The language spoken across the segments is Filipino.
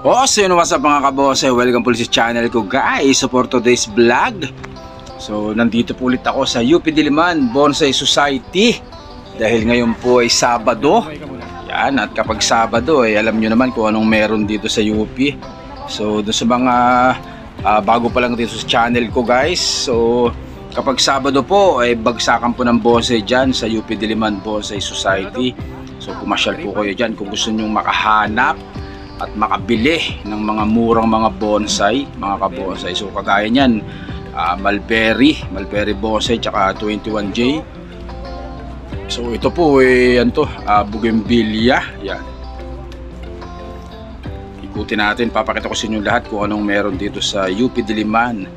So yun, what's up mga kabose, welcome po sa channel ko guys. So for today's vlog, so nandito po ulit ako sa UP Diliman Bonsai Society. Dahil ngayon po ay Sabado. Yan, at kapag Sabado ay alam nyo naman kung anong meron dito sa UP. So doon sa mga bago pa lang dito sa channel ko guys, so kapag Sabado po ay bagsakan po ng bonsai dyan sa UP Diliman Bonsai Society. So pumasyal po kayo dyan kung gusto nyong makahanap at makabili ng mga murang mga bonsai, mga kabonsai. So kagaya niyan, Mulberry bonsai tsaka 21J. So ito po yan to, Bougainvillea. Yan. Ikutin natin, papakita ko sa inyo lahat kung anong meron dito sa UP Diliman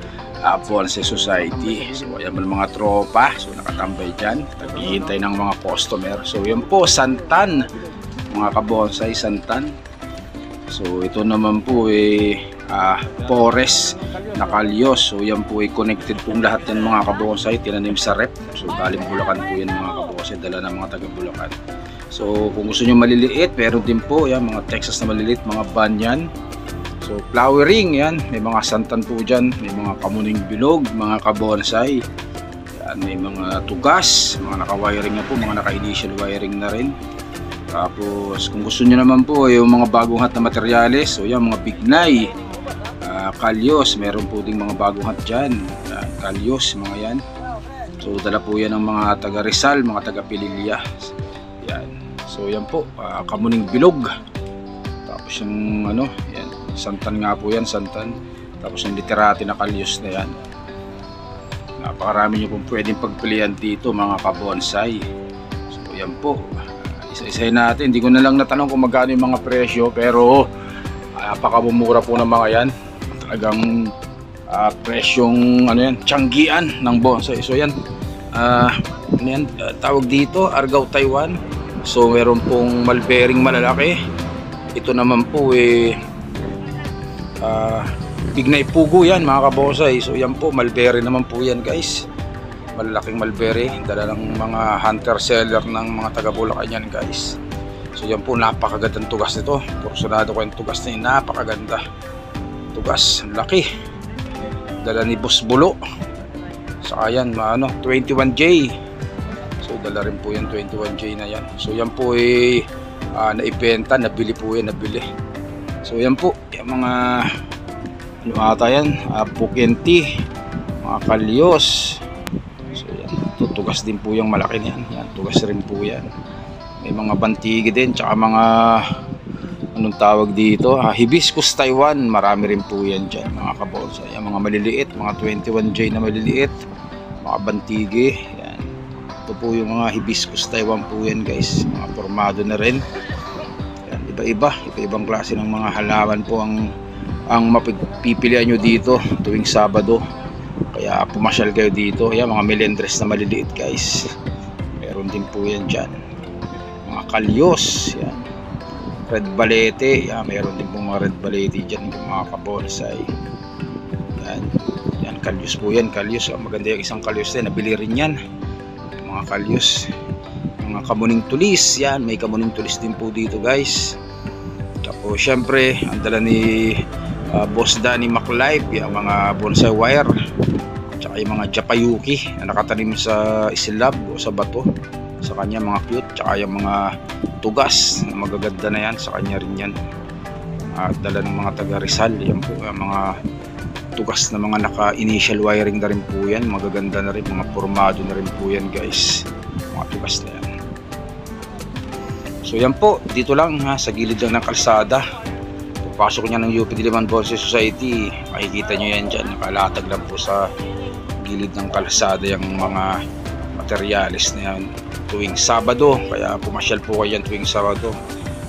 Bonsai Society. So ayan mga tropa, so nakatambay dyan, naghihintay ng mga customer. So yan po, santan, mga kabonsai, santan. So ito naman po forest na kalyos. So yan po connected pong lahat ng mga kabonsai, tinanim sa rep. So galing Bulacan po yan mga kabonsai, dala ng mga taga Bulacan. So kung gusto nyo maliliit, meron din po yan mga Texas na maliliit, mga banyan. So flowering yan, may mga santan po dyan, may mga kamuning bilog, mga kabonsai. Yan, may mga tugas, mga naka-wiring na po, mga naka-initial wiring na rin. Tapos kung gusto niyo naman po yung mga bagong hat na materyales, so yan mga bignay, kalyos, meron po ding mga bagong hat dyan, kalyos, mga yan. So dala po yan ng mga taga Rizal, mga taga Pililya. Yan. So yan po, kamuning bilog. Tapos yung ano, yan, santan nga po yan, santan. Tapos yung literati na kalyos na yan. Napakarami nyo pong pwedeng pagpilian dito mga kabonsai. So yan po, isa-isahin natin. Hindi ko na lang natanong kung magkano yung mga presyo, pero napakamumura po ng mga yan. Talagang presyong ano yan, tiyanggian ng bonsai. So yan, ano yan, tawag dito, Argao Taiwan. So meron pong Mulberry malalaki. Ito naman po bignay pugo yan mga kabonsai. So yan po, Mulberry naman po yan guys, malalaking Mulberry, dala ng mga hunter seller ng mga taga Bulacan yan guys. So yan po, napakagandang tugas nito. Kursunado ko yung tugas na yun, napakaganda tugas, laki, dala ni Boss Bulo. Saka yan, 21J. So dala rin po yan, 21J na yan. So yan po naibenta, nabili po yan, nabili. So yan po, yung mga ano ata yan, Pukenti, mga kalyos. So yan, tugas din po yung malaki niyan. Yan, tugas rin po yan. May mga bantigi din, tsaka mga anong tawag dito, hibiscus Taiwan, marami rin po yan dyan mga kabonsai. Yan, mga maliliit, mga 21J na maliliit, mga bantigi. Yan, ito po yung mga hibiscus Taiwan po yan guys, mga formado na rin. Yan, iba-ibang klase ng mga halaman po ang mapipilian nyo dito tuwing Sabado. Kaya pumasyal kayo dito. Yan, mga melendres na maliliit guys, meron din po yan dyan. Mga kalyos, yan, red balete, yan, meron din po mga red balete dyan mga kabonsai. Yan, kalyos po yan, kalyos. Maganda yung isang kalyos din, nabili rin yan mga kalyos. Mga kamuning tulis, yan, may kamuning tulis din po dito guys. Tapos syempre ang dala ni Boss Danny MacLife, yung mga bonsai wire, tsaka yung mga Japayuki na nakatanim sa isilab o sa bato. Sa kanya mga cute, tsaka yung mga tugas na magaganda na yan, sa kanya rin yan. Dala ng mga taga Rizal, yan po, mga tugas na mga naka-initial wiring na rin po yan, magaganda na rin, mga formado na rin po yan guys, mga tugas na yan. So yan po, dito lang sa gilid lang ng kalsada. Pasok niya ng UP Diliman Bonsai Society, makikita nyo yan dyan, nakalatag lang po sa gilid ng kalsada yung mga materyales na yan tuwing Sabado. Kaya pumasyal po kayo yan tuwing Sabado.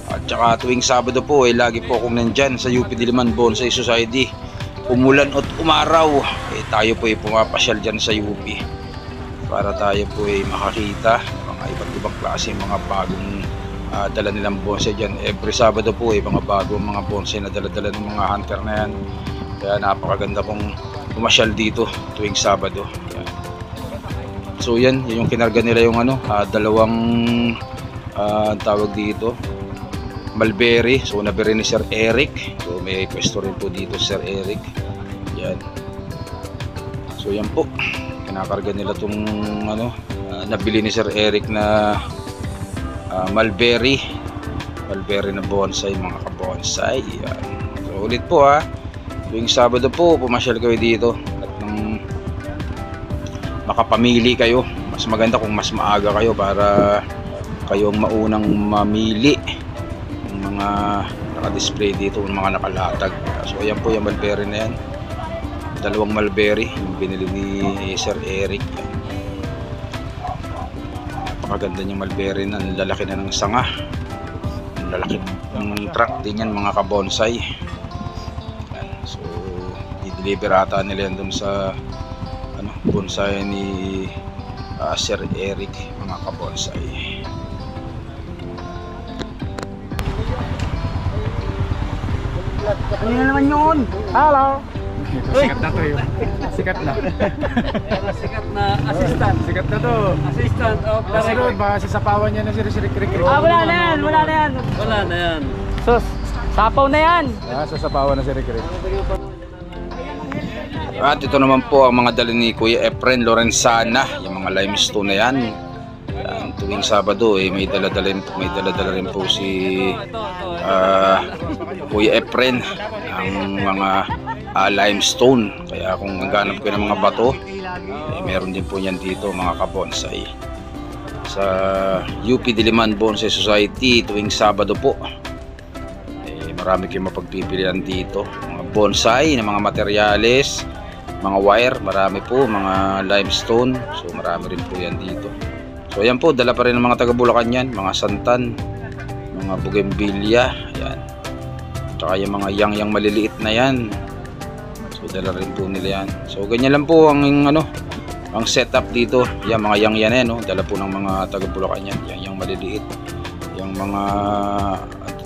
At saka tuwing Sabado po lagi po akong nandyan sa UP Diliman Bonsai Society. Umulan at umaraw, tayo po pumapasyal dyan sa UP para tayo po makakita mga iba't ibang klase, mga bagong dala nilang bonsai dyan. Every Sabado po mga bagong mga bonsai na dala-dala ng mga hunter na yan. Kaya napakaganda pong pumasyal dito tuwing Sabado. Yan. So yan, yung kinarga nila yung dalawang tawag dito, mulberry. So nabili ni Sir Eric. So may pwesto rin po dito Sir Eric. Yan. So yan po. Kinakarga nila tong nabili ni Sir Eric na mulberry na bonsai, mga kabonsai. Yan. So ulit po tuwing Sabado po pumasyal kayo dito at nang makapamili kayo. Mas maganda kung mas maaga kayo para kayong maunang mamili ng mga naka-display dito, ng mga nakalatag. So ayan po yung mulberry na yan, dalawang mulberry yung binili ni Sir Eric. Napakaganda niyang mulberry na, lalaki na ng sanga, lalaki ng truck din yan, mga kabonsai. So i-deliver ata nila yan dun sa bonsai ni Sir Eric, mga kabonsai. Ano na naman yun? Hello! Sikat na to yun. Sikat na. Sikat na assistant. Sikat na to. Assistant of Kasunod, baka sisapawan niya na si Rick. wala na yan, wala na yan. Wala na yan. Sus, sapaw na yan. Sasapawan na si Rick. At ito naman po ang mga dala ni Kuya Efren Lorenzana, yung mga limestone na yan. Tuwing Sabado may dala-dala rin po si Kuya Efren ang mga limestone. Kaya kung naghanap kayo ng mga bato, meron din po yan dito, mga kabonsai, sa UP Diliman Bonsai Society. Tuwing Sabado po marami kayong mapagpipilian dito, mga bonsai na mga materyales, mga wire, marami po, mga limestone. So marami rin po yan dito. So ayan po, dala pa rin ng mga taga Bulacan yan, mga santan, mga bougainvillea, yan. Tsaka yung mga yang maliliit na yan. So dala rin po nila yan. So ganyan lang po ang setup dito. Yan, mga yang yan dala po ng mga taga Bulacan yan, yang maliliit. Yung mga,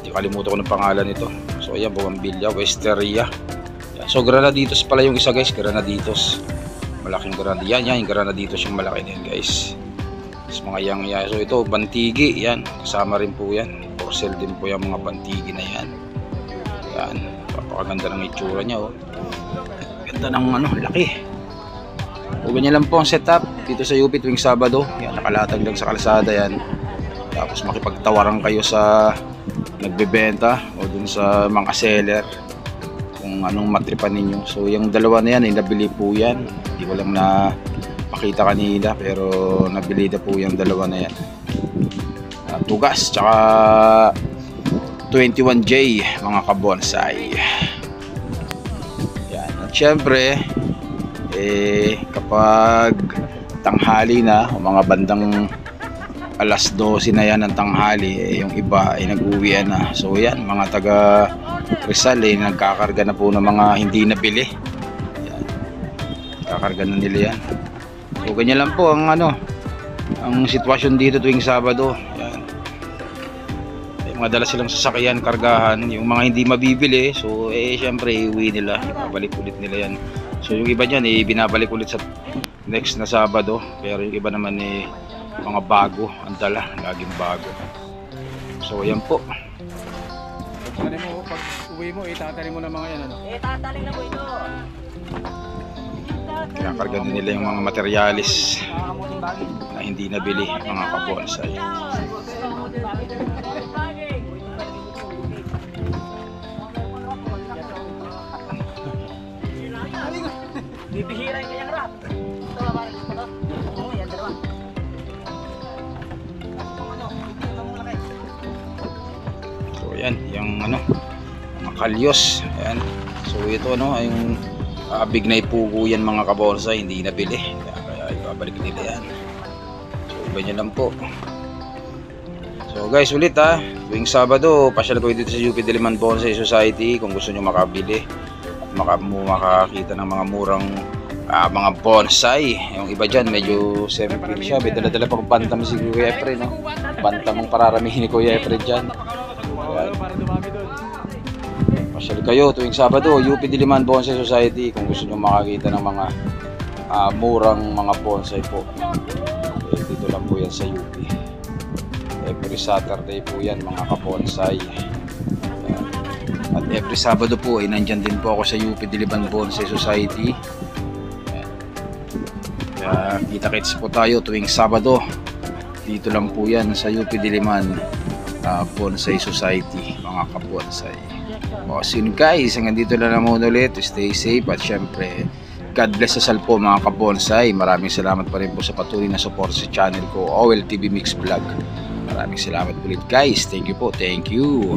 kalimutan ko ng pangalan nito. So ayan, bougainvillea, wisteria. Yan. So granaditos pala yung isa, guys, granaditos. Malaking granaditos. Yan, yung granaditos yung malaki din, guys. Mga yang. So ito bantigi, yan, kasama rin po yan. For sale din po yung mga bantigi na yan. Yan, napakaganda ng itsura nya, ganda ng laki. So ganyan lang po ang setup dito sa UP tuwing Sabado. Yan, nakalatag lang sa kalsada yan. Tapos makipagtawaran kayo sa nagbebenta o dun sa mga seller kung anong matripan ninyo. So yung dalawa na yan nabili po yan, hindi ko lang na makita kanina, pero nabili na po yung dalawa na yan. Tugas tsaka 21J, mga kabonsai. Yan. At syempre kapag tanghali na o mga bandang alas 12 na yan ng tanghali, yung iba ay nag-uwian na. So yan, mga taga Rizal nagkakarga na po ng mga hindi nabili. Yan, kakarga na nila yan. So ganyan lang po ang ang sitwasyon dito tuwing Sabado. Yan. May mga dala silang sasakyan, kargahan, yung mga hindi mabibili. So syempre iuwi nila, ibabalik ulit nila yan. So yung iba niyan binabalik ulit sa next na Sabado, pero yung iba naman mga bago ang dala, laging bago. So ayan po. Pag uwi mo, itatalim mo na mga yan, Itataling na po ito. Kinakarga din nila yung mga materialis na hindi nabili, mga kabonsai. Bibihira yung kanyang rap. Ito ba parang ito? Oo, yan dalawa. So yan, yung mga kalyos. Ayan. So ito yung big na ipugo yan, mga kabonsai, hindi nabili. Kaya ibabalik nila yan. So iba nyo lang po. So guys, ulit tuwing Sabado, pasyal ko dito sa UP Diliman Bonsai Society kung gusto nyo makabili at makakita ng mga murang mga bonsai. Yung iba dyan medyo semi-free siya. May dala-dala pang bantam si Kuya Efren, bantam ang pararamihin ni Kuya Efren dyan. Para dumami doon. Pasyal kayo tuwing Sabado, UP Diliman Bonsai Society kung gusto nyo makakita ng mga murang mga bonsai po. Dito lang po yan sa UP. Every Saturday po yan, mga kabonsai. At every Sabado po ay nandyan din po ako sa UP Diliman Bonsai Society. Ayan. Kaya kita-kits po tayo tuwing Sabado. Dito lang po yan sa UP Diliman Bonsai Society, mga kabonsai. O, so yun guys, hanggang dito lang naman ulit. Stay safe at syempre God bless us all po mga kabonsai. Maraming salamat pa rin po sa patuloy na support sa channel ko, OL TV Mix Vlog. Maraming salamat ulit guys. Thank you po. Thank you.